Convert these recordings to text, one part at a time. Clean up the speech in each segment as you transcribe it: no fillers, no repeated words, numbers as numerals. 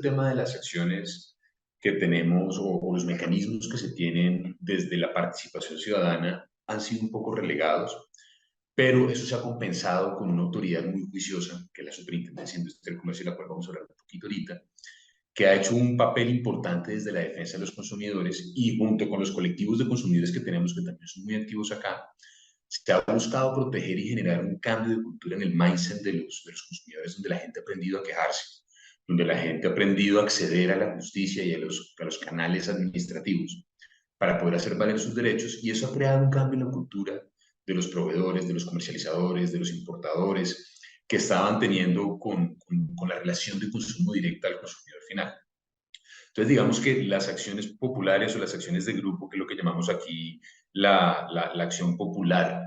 tema de las acciones que tenemos o los mecanismos que se tienen desde la participación ciudadana han sido un poco relegados, pero eso se ha compensado con una autoridad muy juiciosa, que es la Superintendencia Industrial, Comercio, y la cual vamos a hablar un poquito ahorita, que ha hecho un papel importante desde la defensa de los consumidores y junto con los colectivos de consumidores que tenemos, que también son muy activos acá, se ha buscado proteger y generar un cambio de cultura en el mindset de los consumidores, donde la gente ha aprendido a quejarse, donde la gente ha aprendido a acceder a la justicia y a los canales administrativos para poder hacer valer sus derechos, y eso ha creado un cambio en la cultura de los proveedores, de los comercializadores, de los importadores, que estaban teniendo con la relación de consumo directa al consumidor final. Entonces, digamos que las acciones populares o las acciones de grupo, que es lo que llamamos aquí la acción popular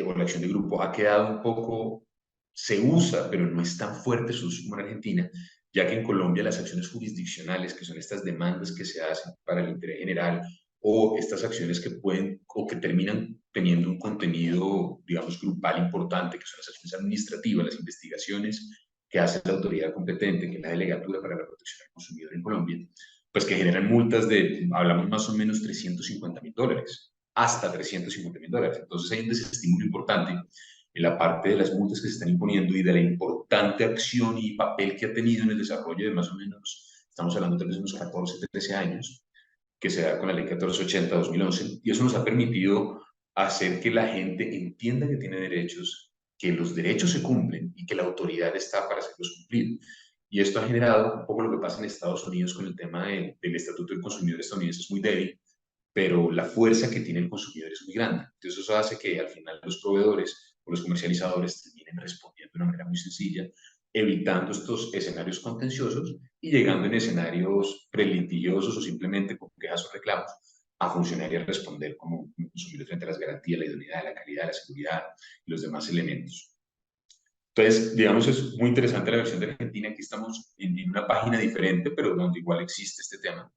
o la acción de grupo, ha quedado un poco, se usa, pero no es tan fuerte su uso como en Argentina, ya que en Colombia las acciones jurisdiccionales, que son estas demandas que se hacen para el interés general, o estas acciones que pueden o que terminan teniendo un contenido, digamos, grupal importante, que son las acciones administrativas, las investigaciones que hace la autoridad competente, que es la Delegatura para la Protección del Consumidor en Colombia, pues que generan multas de, hablamos más o menos, $350.000, hasta $350.000. Entonces hay un desestímulo importante en la parte de las multas que se están imponiendo y de la importante acción y papel que ha tenido en el desarrollo de más o menos, estamos hablando tal vez de unos 14, 13 años, que se da con la ley 1480-2011, y eso nos ha permitido hacer que la gente entienda que tiene derechos, que los derechos se cumplen y que la autoridad está para hacerlos cumplir. Y esto ha generado un poco lo que pasa en Estados Unidos con el tema del Estatuto del Consumidor estadounidense, es muy débil, pero la fuerza que tiene el consumidor es muy grande. Entonces eso hace que al final los proveedores o los comercializadores terminen respondiendo de una manera muy sencilla, evitando estos escenarios contenciosos y llegando en escenarios prelitigiosos o simplemente con quejas o reclamos a funcionar y a responder como consumidor frente a las garantías, la idoneidad, la calidad, la seguridad y los demás elementos. Entonces, digamos, es muy interesante la versión de Argentina. Aquí estamos en una página diferente, pero donde igual existe este tema.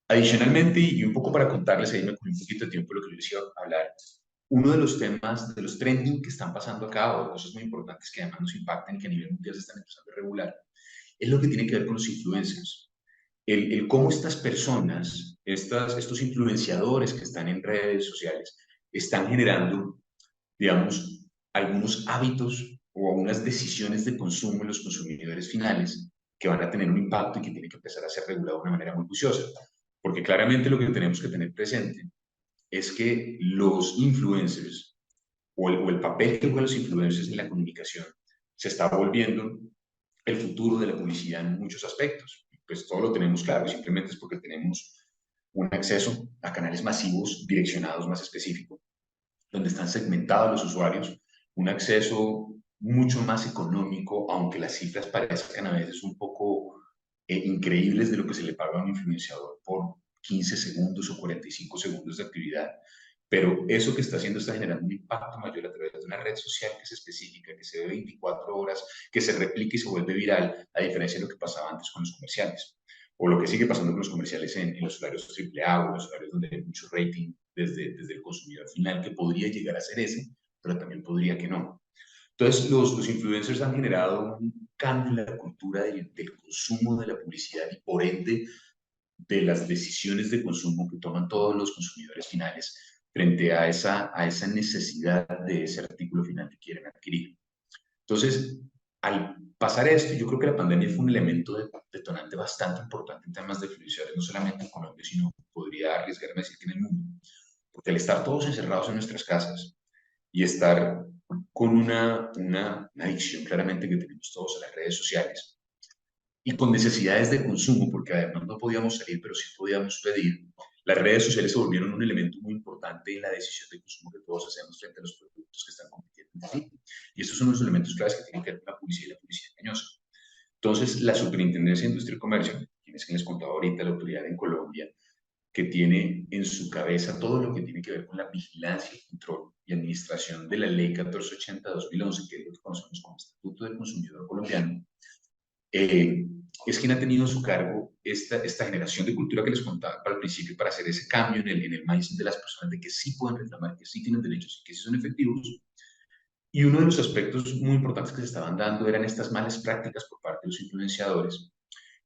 Adicionalmente, y un poco para contarles, ahí me cogí un poquito de tiempo de lo que yo les iba a hablar, uno de los temas, de los trending que están pasando acá, o cosas muy importantes que además nos impactan y que a nivel mundial se están empezando a regular, es lo que tiene que ver con los influencers. El cómo estas personas, estos influenciadores que están en redes sociales, están generando, digamos, algunos hábitos o algunas decisiones de consumo en los consumidores finales que van a tener un impacto y que tienen que empezar a ser regulados de una manera muy juiciosa. Porque claramente lo que tenemos que tener presente es que los influencers o el papel que juegan los influencers en la comunicación se está volviendo el futuro de la publicidad en muchos aspectos. Pues todo lo tenemos claro, y simplemente es porque tenemos un acceso a canales masivos direccionados más específicos, donde están segmentados los usuarios, un acceso mucho más económico, aunque las cifras parezcan a veces un poco increíbles de lo que se le paga a un influenciador por 15 segundos o 45 segundos de actividad. Pero eso que está haciendo está generando un impacto mayor a través de una red social que es específica, que se ve 24 horas, que se replica y se vuelve viral, a diferencia de lo que pasaba antes con los comerciales. O lo que sigue pasando con los comerciales en los horarios AAA o los horarios donde hay mucho rating desde el consumidor final, que podría llegar a ser ese, pero también podría que no. Entonces, los influencers han generado un cambio en la cultura del consumo de la publicidad y por ende de las decisiones de consumo que toman todos los consumidores finales frente a esa necesidad de ese artículo final que quieren adquirir. Entonces, al pasar esto, yo creo que la pandemia fue un elemento detonante bastante importante en temas de fluidez, no solamente en Colombia, sino podría arriesgarme a decir que en el mundo. Porque al estar todos encerrados en nuestras casas y estar con una adicción claramente que tenemos todos a las redes sociales, y con necesidades de consumo, porque además no podíamos salir, pero sí podíamos pedir, las redes sociales se volvieron un elemento muy importante en la decisión de consumo que todos hacemos frente a los productos que están compitiendo en sí. Y estos son los elementos claves que tienen que ver con la publicidad y la publicidad engañosa. Entonces, la Superintendencia de Industria y Comercio, quien es que les contaba ahorita, la autoridad en Colombia, que tiene en su cabeza todo lo que tiene que ver con la vigilancia, control y administración de la Ley 1480-2011, que es lo que conocemos como Estatuto del Consumidor Colombiano, es quien ha tenido a su cargo esta generación de cultura que les contaba al principio para hacer ese cambio en el mindset de las personas de que sí pueden reclamar, que sí tienen derechos y que sí son efectivos. Y uno de los aspectos muy importantes que se estaban dando eran estas malas prácticas por parte de los influenciadores,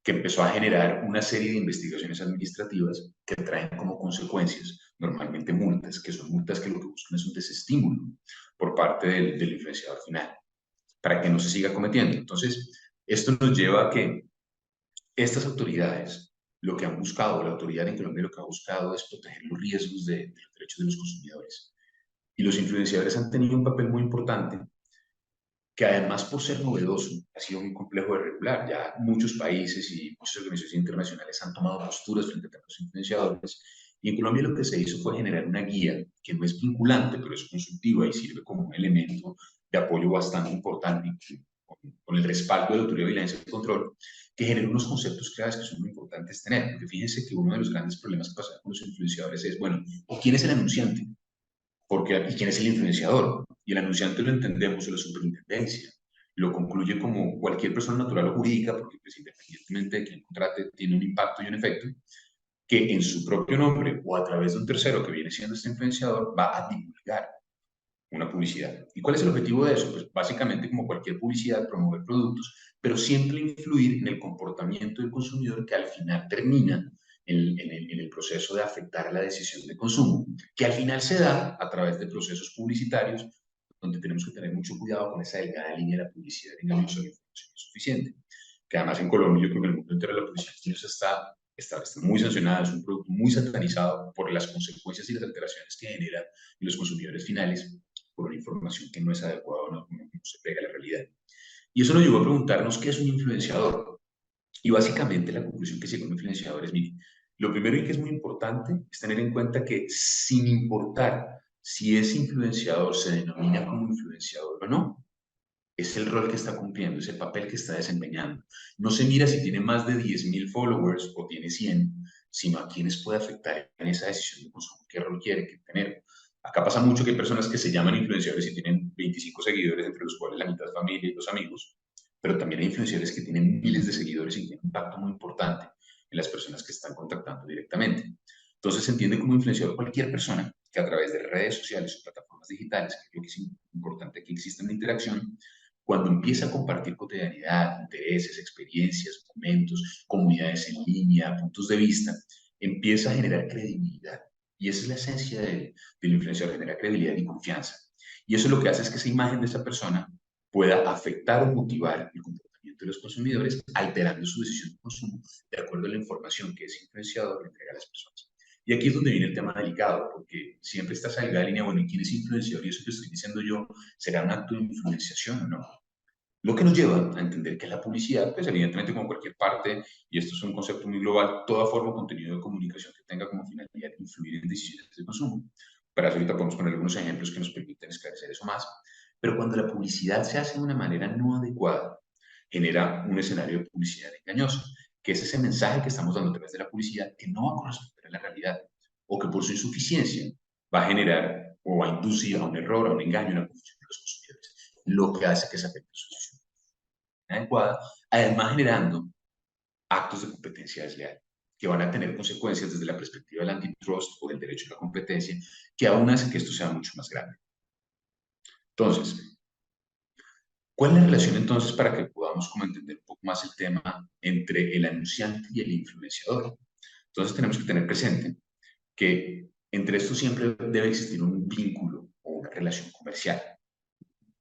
que empezó a generar una serie de investigaciones administrativas que traen como consecuencias normalmente multas, que son multas que lo que buscan es un desestímulo por parte del influenciador final, para que no se siga cometiendo. Entonces, esto nos lleva a que estas autoridades, lo que han buscado, la autoridad en Colombia lo que ha buscado es proteger los riesgos de los derechos de los consumidores. Y los influenciadores han tenido un papel muy importante que además por ser novedoso ha sido muy complejo de regular. Ya muchos países y muchas organizaciones internacionales han tomado posturas frente a los influenciadores y en Colombia lo que se hizo fue generar una guía que no es vinculante, pero es consultiva y sirve como un elemento de apoyo bastante importante con el respaldo de la Autoridad de Vigilancia y Control, que genera unos conceptos claves que son muy importantes tener. Porque fíjense que uno de los grandes problemas que pasa con los influenciadores es, bueno, ¿quién es el anunciante? ¿Y quién es el influenciador? Y el anunciante lo entendemos en la superintendencia. Lo concluye como cualquier persona natural o jurídica, porque pues, independientemente de quien contrate, tiene un impacto y un efecto, que en su propio nombre o a través de un tercero que viene siendo este influenciador va a divulgar una publicidad. ¿Y cuál es el objetivo de eso? Pues básicamente, como cualquier publicidad, promover productos, pero siempre influir en el comportamiento del consumidor que al final termina en el proceso de afectar a la decisión de consumo, que al final se da a través de procesos publicitarios donde tenemos que tener mucho cuidado con esa delgada línea de la publicidad engañosa y la información insuficiente, que además en Colombia, yo creo que en el mundo entero la publicidad engañosa está muy sancionada, es un producto muy satanizado por las consecuencias y las alteraciones que genera en los consumidores finales por una información que no es adecuada o no se pega a la realidad. Y eso nos llevó a preguntarnos qué es un influenciador. Y básicamente la conclusión que llegó un influenciador es, mire, lo primero y que es muy importante es tener en cuenta que sin importar si ese influenciador se denomina como influenciador o no, es el rol que está cumpliendo, es el papel que está desempeñando. No se mira si tiene más de 10.000 followers o tiene 100, sino a quienes puede afectar en esa decisión de consumo, qué rol quiere tener. Acá pasa mucho que hay personas que se llaman influenciadores y tienen 25 seguidores, entre los cuales la mitad es familia y los amigos, pero también hay influenciadores que tienen miles de seguidores y tienen un impacto muy importante en las personas que están contactando directamente. Entonces se entiende como influenciador cualquier persona que a través de redes sociales o plataformas digitales, que creo que es importante que exista una interacción, cuando empieza a compartir cotidianidad, intereses, experiencias, momentos, comunidades en línea, puntos de vista, empieza a generar credibilidad. Y esa es la esencia del influenciador, generar credibilidad y confianza. Y eso lo que hace es que esa imagen de esa persona pueda afectar o motivar el comportamiento de los consumidores, alterando su decisión de consumo de acuerdo a la información que ese influenciador le entrega a las personas. Y aquí es donde viene el tema delicado, porque siempre está esa delgada línea, bueno, ¿y quién es influenciador? Y eso que estoy diciendo yo, ¿será un acto de influenciación o no? Lo que nos lleva a entender que la publicidad, pues evidentemente como cualquier parte, y esto es un concepto muy global, toda forma o contenido de comunicación que tenga como finalidad influir en decisiones de consumo. Para eso ahorita podemos poner algunos ejemplos que nos permiten esclarecer eso más. Pero cuando la publicidad se hace de una manera no adecuada, genera un escenario de publicidad engañosa, que es ese mensaje que estamos dando a través de la publicidad que no va a corresponder a la realidad, o que por su insuficiencia va a generar o va a inducir a un error, a un engaño, a una confusión de los consumidores, lo que hace que se afecte su decisión adecuada, además generando actos de competencia desleal que van a tener consecuencias desde la perspectiva del antitrust o del derecho a la competencia, que aún hace que esto sea mucho más grande. Entonces, ¿cuál es la relación entonces para que podamos como entender un poco más el tema entre el anunciante y el influenciador? Entonces tenemos que tener presente que entre estos siempre debe existir un vínculo o una relación comercial.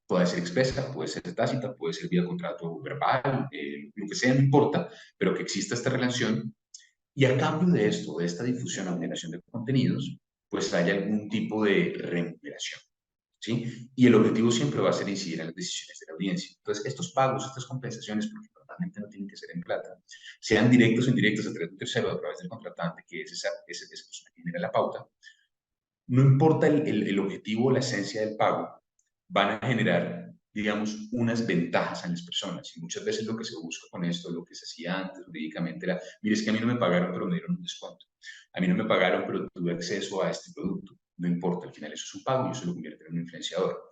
Puede ser expresa, puede ser tácita, puede ser vía contrato verbal, lo que sea, no importa, pero que exista esta relación y a cambio de esto, de esta difusión o generación de contenidos, pues haya algún tipo de remuneración, ¿sí? Y el objetivo siempre va a ser incidir en las decisiones de la audiencia. Entonces, estos pagos, estas compensaciones, porque normalmente no tienen que ser en plata, sean directos o indirectos a través de un tercero, a través del contratante, que es esa persona que genera la pauta, no importa el objetivo o la esencia del pago, van a generar, digamos, unas ventajas a las personas. Y muchas veces lo que se busca con esto, lo que se hacía antes jurídicamente era, mire, es que a mí no me pagaron, pero me dieron un descuento. A mí no me pagaron, pero tuve acceso a este producto. No importa, al final eso es un pago y eso lo convierte en un influenciador.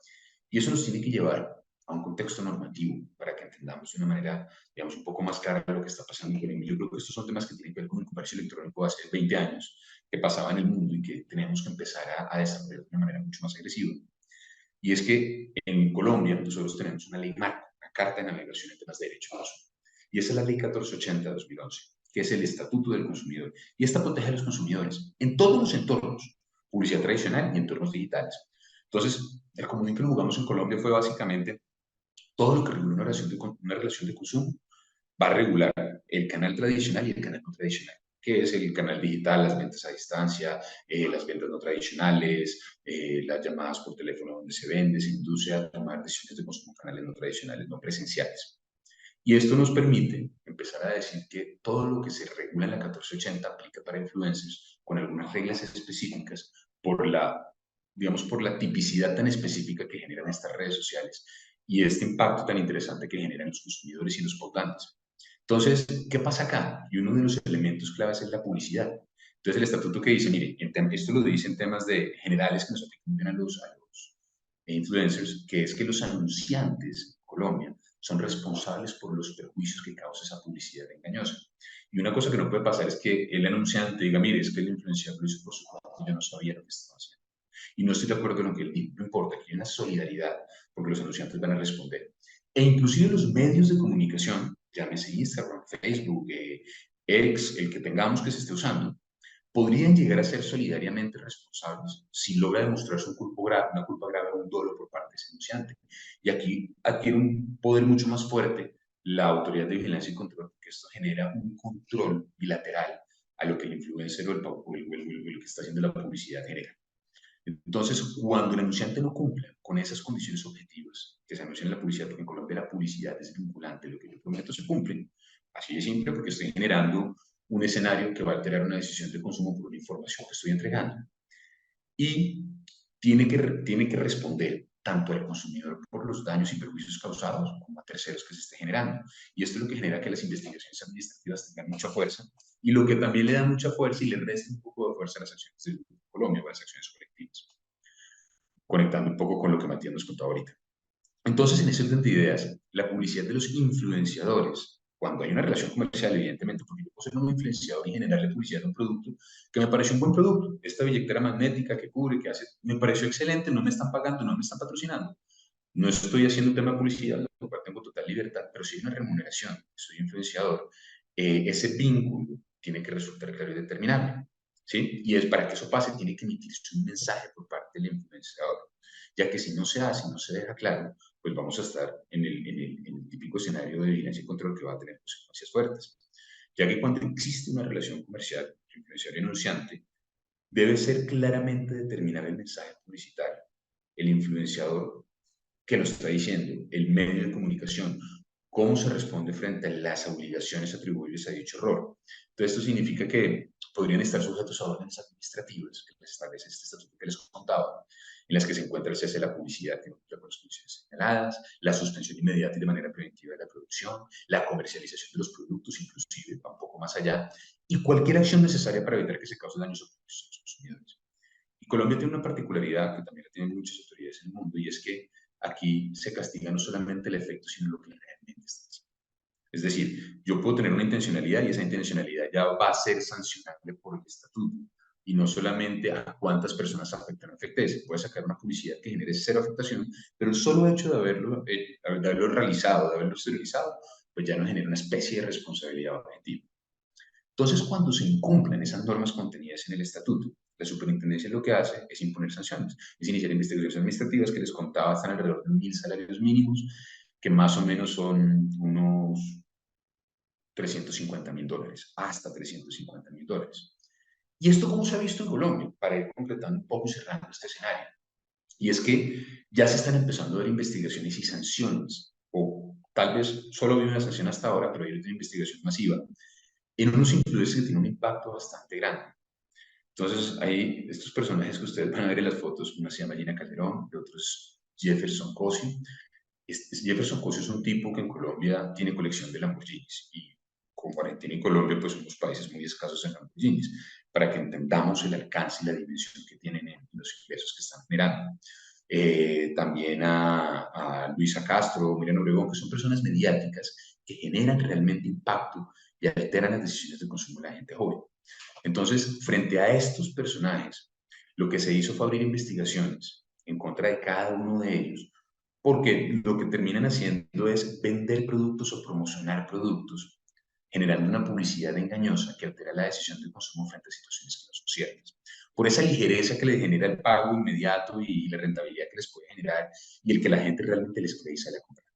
Y eso nos tiene que llevar a un contexto normativo para que entendamos de una manera, digamos, un poco más clara lo que está pasando en Colombia. Yo creo que estos son temas que tienen que ver con el comercio electrónico de hace 20 años, que pasaba en el mundo y que tenemos que empezar a desarrollar de una manera mucho más agresiva. Y es que en Colombia nosotros tenemos una ley marco, una carta de navegación en temas de derechos humanos. y esa es la Ley 1480 de 2011, que es el Estatuto del Consumidor. Y esta protege a los consumidores en todos los entornos, publicidad tradicional y entornos digitales. Entonces, el comodín que lo jugamos en Colombia fue básicamente todo lo que regula una relación de consumo va a regular el canal tradicional y el canal no tradicional, que es el canal digital, las ventas a distancia, las ventas no tradicionales, las llamadas por teléfono donde se induce a tomar decisiones de consumo en canales no tradicionales, no presenciales. Y esto nos permite empezar a decir que todo lo que se regula en la 1480 aplica para influencers con algunas reglas específicas por la, digamos, por la tipicidad tan específica que generan estas redes sociales y este impacto tan interesante que generan los consumidores y los pautantes. Entonces, ¿qué pasa acá? Y uno de los elementos claves es la publicidad. Entonces, el estatuto que dice, mire, esto lo dice en temas de generales que nos aplican a los influencers, que es que los anunciantes en Colombia son responsables por los perjuicios que causa esa publicidad engañosa. Y una cosa que no puede pasar es que el anunciante diga, mire, es que el influenciador lo hizo por su cuenta, yo no sabía lo que estaba haciendo. Y no estoy de acuerdo en lo que él dijo, no importa, que hay una solidaridad, porque los anunciantes van a responder. E inclusive los medios de comunicación, llámese Instagram, Facebook, X, el que tengamos que se esté usando, podrían llegar a ser solidariamente responsables si logra demostrarse una culpa grave o un dolo por parte de ese denunciante. Y aquí adquiere un poder mucho más fuerte la autoridad de vigilancia y control, porque esto genera un control bilateral a lo que el influencer o lo que está haciendo la publicidad genera. Entonces, cuando el anunciante no cumpla con esas condiciones objetivas que se anuncian en la publicidad, porque en Colombia la publicidad es vinculante, lo que yo prometo se cumple, así de simple, porque estoy generando un escenario que va a alterar una decisión de consumo por una información que estoy entregando. Y tiene que responder tanto al consumidor por los daños y perjuicios causados como a terceros que se esté generando. Y esto es lo que genera que las investigaciones administrativas tengan mucha fuerza y lo que también le da mucha fuerza y le resta un poco de fuerza a las acciones de Colombia o a las acciones colectivas, conectando un poco con lo que Matías nos contó ahorita. Entonces, en ese orden de ideas, la publicidad de los influenciadores, cuando hay una relación comercial, evidentemente, porque yo puedo ser un influenciador y generarle publicidad a un producto que me pareció un buen producto, esta billetera magnética que cubre, que hace, me pareció excelente, no me están pagando, no me están patrocinando. No estoy haciendo un tema de publicidad, lo cual tengo total libertad, pero si hay una remuneración, soy influenciador, ese vínculo tiene que resultar claro y determinable. ¿Sí? Y es para que eso pase, tiene que emitirse un mensaje por parte del influenciador, ya que si no se hace, no se deja claro, pues vamos a estar en el típico escenario de vigilancia y control que va a tener consecuencias fuertes. Ya que cuando existe una relación comercial entre influenciador y anunciante, debe ser claramente determinado el mensaje publicitario. El influenciador que lo está diciendo, el medio de comunicación, cómo se responde frente a las obligaciones atribuibles a dicho rol. Entonces, esto significa que podrían estar sujetos a órdenes administrativas que les establece este estatuto que les contaba, en las que se encuentra el cese de la publicidad que no cumpla con las condiciones señaladas, la suspensión inmediata y de manera preventiva de la producción, la comercialización de los productos, inclusive va un poco más allá, y cualquier acción necesaria para evitar que se cause daños a los consumidores. Y Colombia tiene una particularidad que también la tienen muchas autoridades en el mundo, y es que aquí se castiga no solamente el efecto, sino lo que realmente está haciendo. Es decir, yo puedo tener una intencionalidad y esa intencionalidad ya va a ser sancionable por el estatuto. Y no solamente a cuántas personas afectan o afecte. Se puede sacar una publicidad que genere cero afectación, pero el solo hecho de haberlo realizado, de haberlo exteriorizado, pues ya no genera una especie de responsabilidad objetiva. Entonces, cuando se incumplen esas normas contenidas en el estatuto, la superintendencia lo que hace es imponer sanciones, es iniciar investigaciones administrativas que les contaba están alrededor de 1.000 salarios mínimos, que más o menos son unos $350.000, hasta $350.000. ¿Y esto cómo se ha visto en Colombia? Para ir completando un poco y cerrando este escenario. Y es que ya se están empezando a ver investigaciones y sanciones, o tal vez solo hay una sanción hasta ahora, pero hay una investigación masiva, en unos influencers que tienen un impacto bastante grande. Entonces, hay estos personajes que ustedes van a ver en las fotos, una se llama Gina Calderón, el otro es Jefferson Cosio. Jefferson Cosio es un tipo que en Colombia tiene colección de Lamborghinis y como Argentina y Colombia pues somos países muy escasos en Lamborghinis, para que entendamos el alcance y la dimensión que tienen en los ingresos que están generando. También a Luisa Castro, Miriam Obregón, que son personas mediáticas que generan realmente impacto y alteran las decisiones de consumo de la gente joven. Entonces, frente a estos personajes, lo que se hizo fue abrir investigaciones en contra de cada uno de ellos porque lo que terminan haciendo es vender productos o promocionar productos, generando una publicidad engañosa que altera la decisión de consumo frente a situaciones que no son ciertas. Por esa ligereza que les genera el pago inmediato y la rentabilidad que les puede generar y el que la gente realmente les cree y sale a comprar.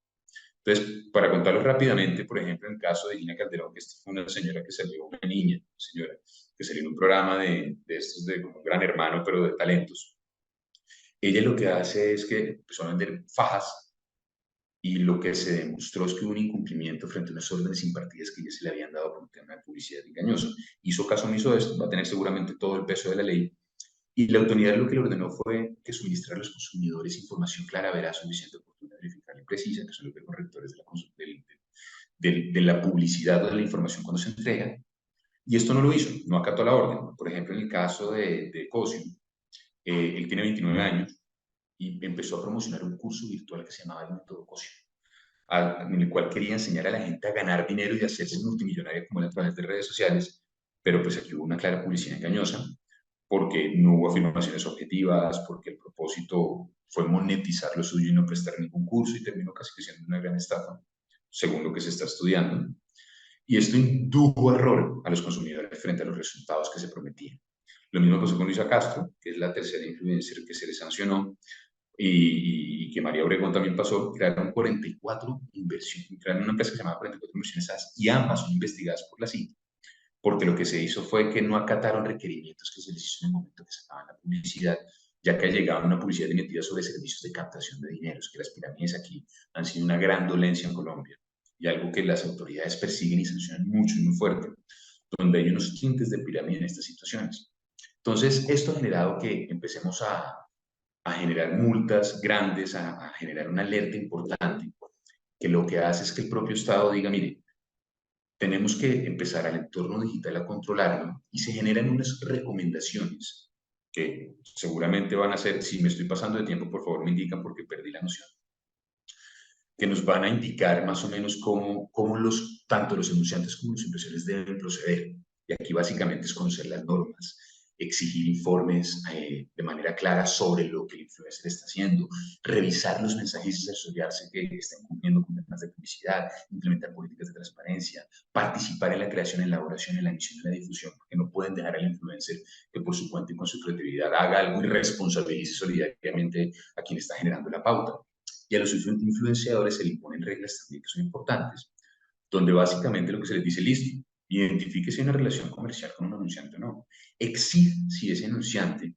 Entonces, para contarlo rápidamente, por ejemplo, en el caso de Gina Calderón, que esta fue una señora que salió, una niña, una señora, que salió en un programa de estos de como un gran hermano, pero de talentos. Ella lo que hace es que empezó a vender fajas y lo que se demostró es que hubo un incumplimiento frente a unas órdenes impartidas que ya se le habían dado por un tema de publicidad engañosa. Hizo caso omiso de esto, va a tener seguramente todo el peso de la ley. Y la autoridad lo que le ordenó fue que suministrar a los consumidores información clara, veraz, suficiente, oportuna, verificable y precisa, que son los correctores de de la publicidad o de la información cuando se entrega. Y esto no lo hizo, no acató la orden. Por ejemplo, en el caso de Cosio, él tiene 29 años y empezó a promocionar un curso virtual que se llamaba el método Cosio, en el cual quería enseñar a la gente a ganar dinero y a hacerse multimillonaria como él a través de redes sociales, pero pues aquí hubo una clara publicidad engañosa, porque no hubo afirmaciones objetivas, porque el propósito fue monetizar lo suyo y no prestar ningún curso y terminó casi que siendo una gran estafa, según lo que se está estudiando. Y esto indujo error a los consumidores frente a los resultados que se prometían. Lo mismo pasó con Luisa Castro, que es la tercera influencer que se le sancionó, y que María Obregón también pasó. Crearon 44 inversiones, crearon una empresa que se llamaba 44 Inversiones AS, y ambas son investigadas por la CIT, porque lo que se hizo fue que no acataron requerimientos que se les hizo en el momento que sacaban la publicidad, ya que llegaba una publicidad emitida sobre servicios de captación de dineros, que las pirámides aquí han sido una gran dolencia en Colombia y algo que las autoridades persiguen y sancionan mucho y muy fuerte, donde hay unos tintes de pirámide en estas situaciones. Entonces, esto ha generado que empecemos a generar multas grandes, a generar una alerta importante, que lo que hace es que el propio Estado diga, mire, tenemos que empezar al entorno digital a controlarlo y se generan unas recomendaciones que seguramente van a ser, si me estoy pasando de tiempo, por favor me indican porque perdí la noción, que nos van a indicar más o menos cómo tanto los enunciantes como los inversores deben proceder. Y aquí básicamente es conocer las normas, exigir informes de manera clara sobre lo que el influencer está haciendo, revisar los mensajes y asegurarse que estén cumpliendo con temas de publicidad, implementar políticas de transparencia, participar en la creación, en la elaboración, en la emisión y la difusión, porque no pueden dejar al influencer que por su cuenta y con su creatividad haga algo y responsabilice solidariamente a quien está generando la pauta. Y a los influenciadores se le imponen reglas también que son importantes, donde básicamente lo que se les dice, listo, identifique si hay una relación comercial con un anunciante o no. Exige si ese anunciante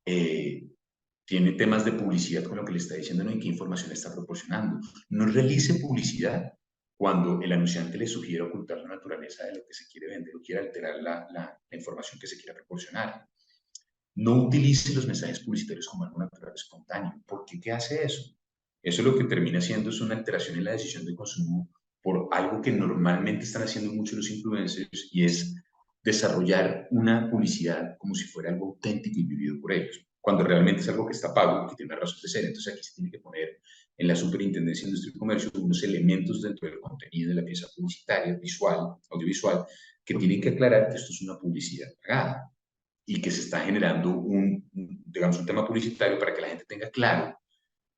eh, tiene temas de publicidad con lo que le está diciendo, ¿no? Y qué información le está proporcionando. No realice publicidad cuando el anunciante le sugiere ocultar la naturaleza de lo que se quiere vender o quiere alterar la información que se quiera proporcionar. No utilice los mensajes publicitarios como algo natural, espontáneo. ¿Por qué? ¿Qué hace eso? Eso lo que termina haciendo es una alteración en la decisión de consumo por algo que normalmente están haciendo muchos los influencers, y es desarrollar una publicidad como si fuera algo auténtico y vivido por ellos, cuando realmente es algo que está pago, que tiene una razón de ser. Entonces aquí se tiene que poner en la Superintendencia de Industria y Comercio unos elementos dentro del contenido de la pieza publicitaria, visual, audiovisual, que tienen que aclarar que esto es una publicidad pagada y que se está generando digamos, un tema publicitario para que la gente tenga claro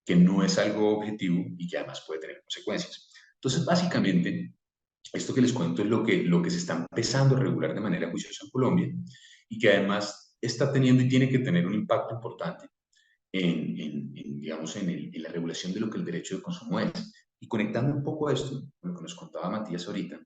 que no es algo objetivo y que además puede tener consecuencias. Entonces, básicamente, esto que les cuento es lo que se está empezando a regular de manera juiciosa en Colombia y que además está teniendo y tiene que tener un impacto importante digamos, en la regulación de lo que el derecho de consumo es. Y conectando un poco esto con lo que nos contaba Matías ahorita,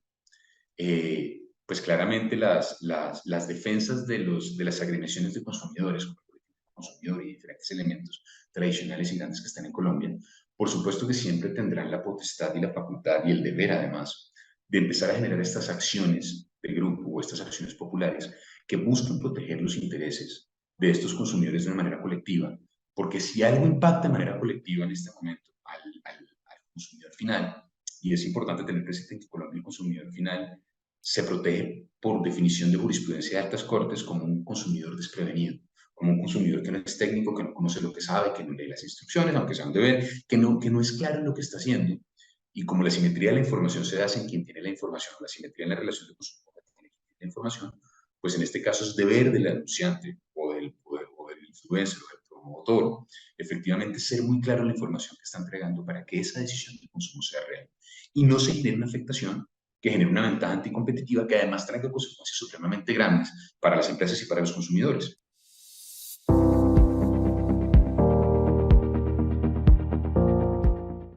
pues claramente las defensas de las agremiaciones de consumidores, como el consumidor y diferentes elementos tradicionales y grandes que están en Colombia, por supuesto que siempre tendrán la potestad y la facultad y el deber, además, de empezar a generar estas acciones de grupo o estas acciones populares que buscan proteger los intereses de estos consumidores de una manera colectiva, porque si algo impacta de manera colectiva en este momento al consumidor final, y es importante tener presente que en Colombia el consumidor final se protege por definición de jurisprudencia de altas cortes como un consumidor desprevenido, como un consumidor que no es técnico, que no conoce lo que sabe, que no lee las instrucciones, aunque sea un deber, que no es claro en lo que está haciendo. Y como la simetría de la información se da en quien tiene la información, la simetría en la relación de consumo que tiene la información, pues en este caso es deber del anunciante o del influencer o del promotor efectivamente ser muy claro en la información que está entregando para que esa decisión de consumo sea real y no se genere una afectación que genere una ventaja anticompetitiva que además traiga consecuencias supremamente grandes para las empresas y para los consumidores.